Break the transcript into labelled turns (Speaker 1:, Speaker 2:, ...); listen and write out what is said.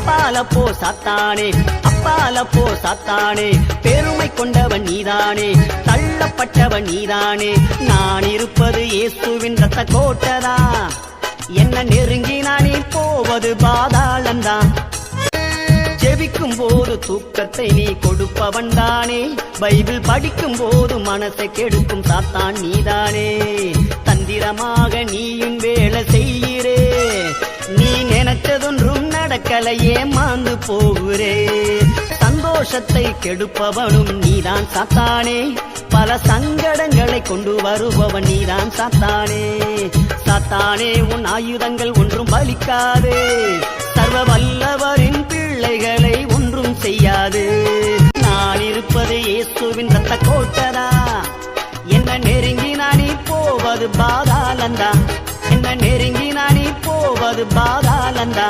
Speaker 1: அப்பால போ சாத்தானே, அப்பால போ சாத்தானே, பெருமை கொண்டவன் நீதானே, தள்ளப்பட்டவன் நீதானே. நான் இருப்பது இயேசுவின் ரத்த கோட்டதா, என்ன நெருங்கி நானே போவது பாதாளந்தான். ஜெபிக்கும் போது தூக்கத்தை நீ கொடுப்பவன் தானே, பைபிள் படிக்கும் போது மனசை கெடுக்கும் சாத்தான் நீதானே. தந்திரமாக நீயும் வேலை செய்கிறே, நீ நினைச்சதொன்றும் நடக்கல, ஏமாந்து போகிறே. சந்தோஷத்தை கெடுப்பவனும் நீதான் சாத்தானே, பல சங்கடங்களை கொண்டு வருபவன் நீதான் சாத்தானே. சாத்தானே உன் ஆயுதங்கள் ஒன்றும் பலிக்காது, சர்வ வல்லவரின் பிள்ளைகளை ஒன்றும் செய்யாது. நான் இருப்பது இயேசுவின் ரத்த கோட்டதா, என்ன நெருங்கி நானே போவது பாதாளந்தா, என்ன நெருங்கி நானே போவது பாதாளந்தா.